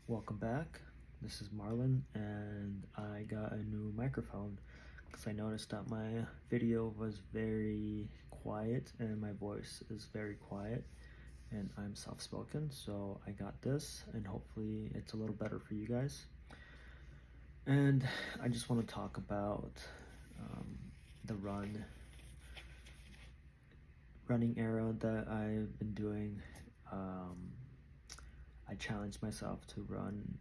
Welcome back. This is Marlon, and I got a new microphone because I noticed that my video was very quiet and my voice is very quiet, and I'm soft spoken. So I got this, and hopefully, it's a little better for you guys. And I just want to talk about um, the running era that I've been doing. Um, I challenged myself to run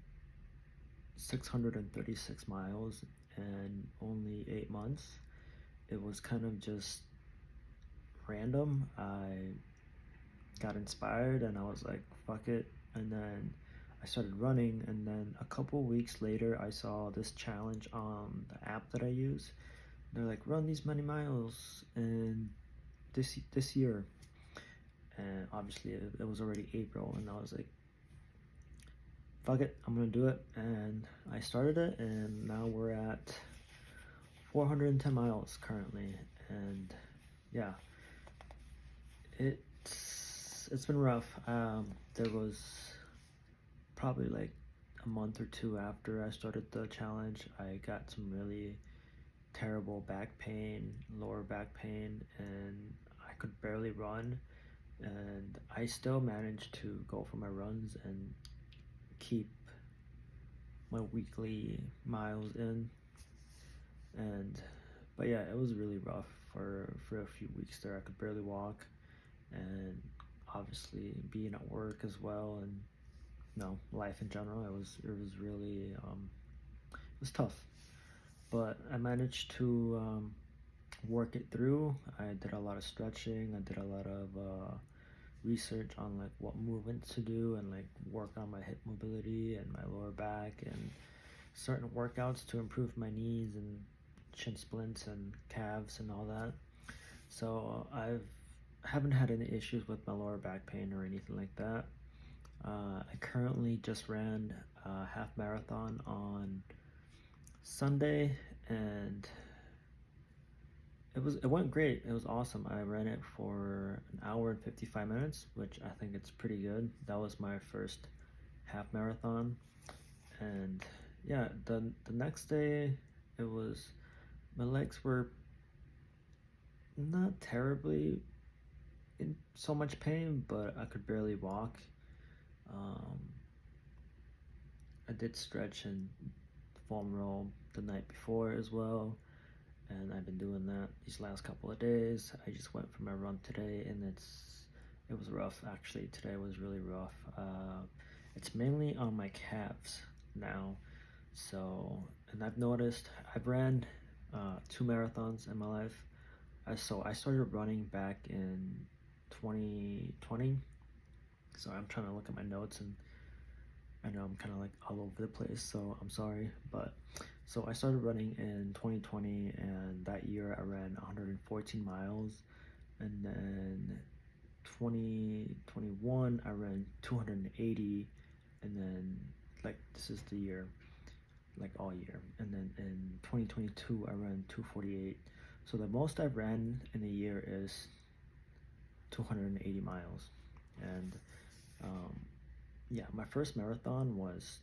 636 miles in only 8 months. It was kind of just random. I got inspired and I was like, fuck it. And then I started running. And then a couple weeks later, I saw this challenge on the app that I use. They're like, run these many miles in this year. And obviously, it was already April. And I was like, fuck it, I'm gonna do it. And I started it. And now we're at 410 miles currently, and yeah, it's been rough. There was probably like a month or two after I started the challenge, I got some really terrible back pain, lower back pain, and I could barely run. And I still managed to go for my runs and keep my weekly miles in, and but yeah, it was really rough for a few weeks there. I could barely walk, and obviously being at work as well, and life in general. It was really it was tough, but I managed to work it through. I did a lot of stretching. I did a lot of research on like what movements to do and like work on my hip mobility and my lower back and certain workouts to improve my knees and shin splints and calves and all that. So I haven't had any issues with my lower back pain or anything like that. I currently just ran a half marathon on Sunday, and it went great. It was awesome. I ran it for an hour and 55 minutes, which I think it's pretty good. That was my first half marathon, and yeah, the next day it was my legs were not terribly in so much pain, but I could barely walk. Um, I did stretch and foam roll the night before as well, and I've been doing that these last couple of days. I just went for my run today, and it was rough actually. Today was really rough. It's mainly on my calves now. So, and I've noticed I've ran two marathons in my life. So I started running back in 2020. So I'm trying to look at my notes, and I know I'm kind of like all over the place, so I'm sorry. But so I started running in 2020, and that year I ran 114 miles. And then 2021, I ran 280. And then, like, this is the year, like all year. And then in 2022, I ran 248. So the most I've ran in a year is 280 miles. And um, yeah, my first marathon was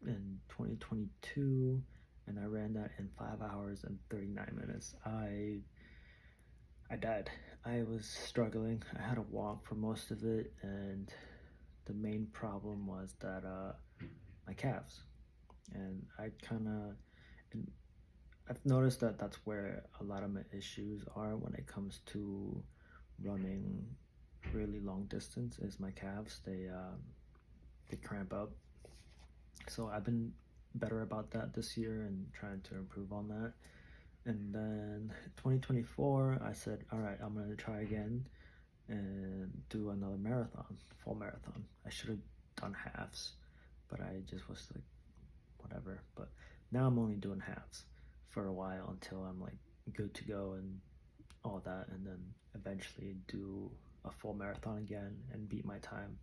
in 2022, and I ran that in 5 hours and 39 minutes. I died. I was struggling. I had to walk for most of it, and the main problem was that my calves. And I've noticed that that's where a lot of my issues are when it comes to running really long distance. Is my calves. They cramp up. So I've been better about that this year and trying to improve on that. And then 2024, I said, all right, I'm going to try again and do another marathon, full marathon. I should have done halves, but I just was like, whatever. But now I'm only doing halves for a while until I'm like good to go and all that, and then eventually do a full marathon again and beat my time.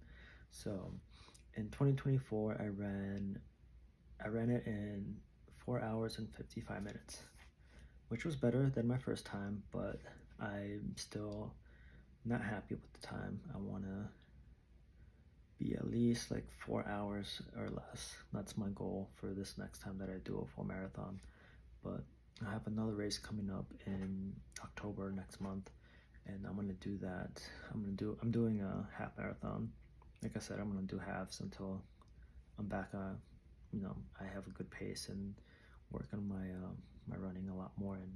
So in 2024, I ran it in 4 hours and 55 minutes, which was better than my first time, but I'm still not happy with the time. I want to be at least like 4 hours or less. That's my goal for this next time that I do a full marathon. But I have another race coming up in October next month, and I'm gonna do that. I'm doing a half marathon. Like I said, I'm gonna do halves until I'm back. I have a good pace and work on my running a lot more and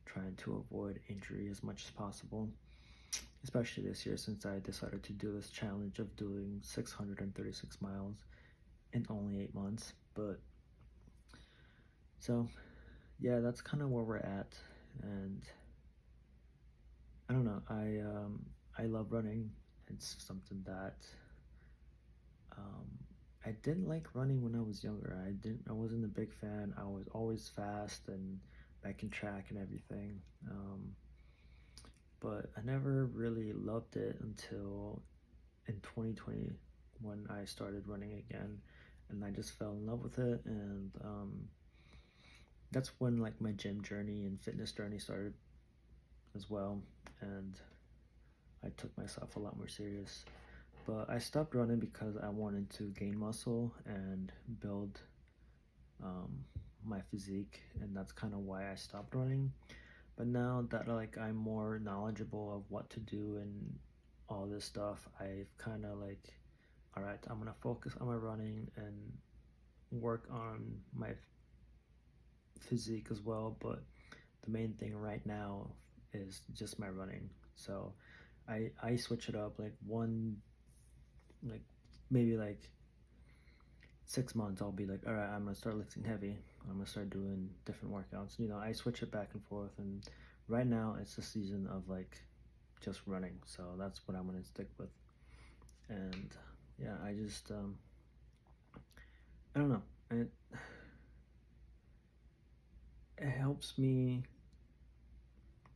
trying to avoid injury as much as possible. Especially this year, since I decided to do this challenge of doing 636 miles in only 8 months. But so yeah, that's kind of where we're at, and I don't know. I love running. It's something that um, I didn't like running when I was younger. I wasn't a big fan. I was always fast and back in track and everything. But I never really loved it until in 2020 when I started running again, and I just fell in love with it. And that's when like my gym journey and fitness journey started as well. And I took myself a lot more serious. But I stopped running because I wanted to gain muscle and build my physique, and that's kind of why I stopped running. But now that like I'm more knowledgeable of what to do and all this stuff, I've kind of like, all right, I'm gonna focus on my running and work on my physique as well. But the main thing right now is just my running. So I switch it up like like maybe like 6 months. I'll be like, all right, I'm gonna start lifting heavy. I'm gonna start doing different workouts. I switch it back and forth, and right now it's the season of like just running. So that's what I'm gonna stick with. And yeah, I don't know. It helps me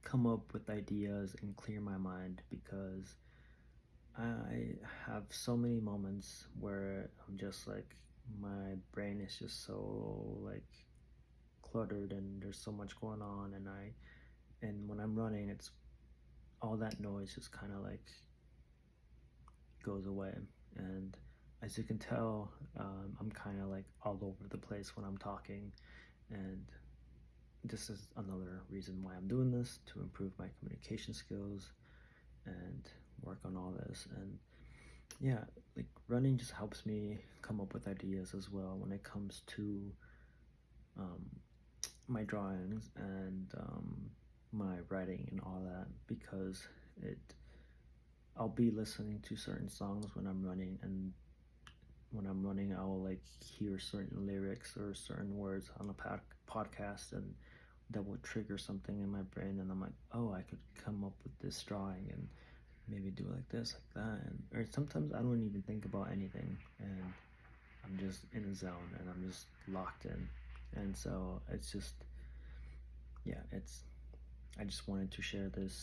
come up with ideas and clear my mind because I have so many moments where I'm just like my brain is just so like cluttered and there's so much going on, and when I'm running, it's all that noise just kind of like goes away. And as you can tell, I'm kind of like all over the place when I'm talking, and this is another reason why I'm doing this, to improve my communication skills and work on all this. And yeah, like running just helps me come up with ideas as well when it comes to um, my drawings and my writing and all that, because it I'll be listening to certain songs when I'm running, and when I'm running I'll like hear certain lyrics or certain words on a podcast, and that will trigger something in my brain, and I'm like, oh, I could come up with this drawing and maybe do like this, like that. And or sometimes I don't even think about anything, and I'm just in a zone and I'm just locked in. And so it's just, yeah, I just wanted to share this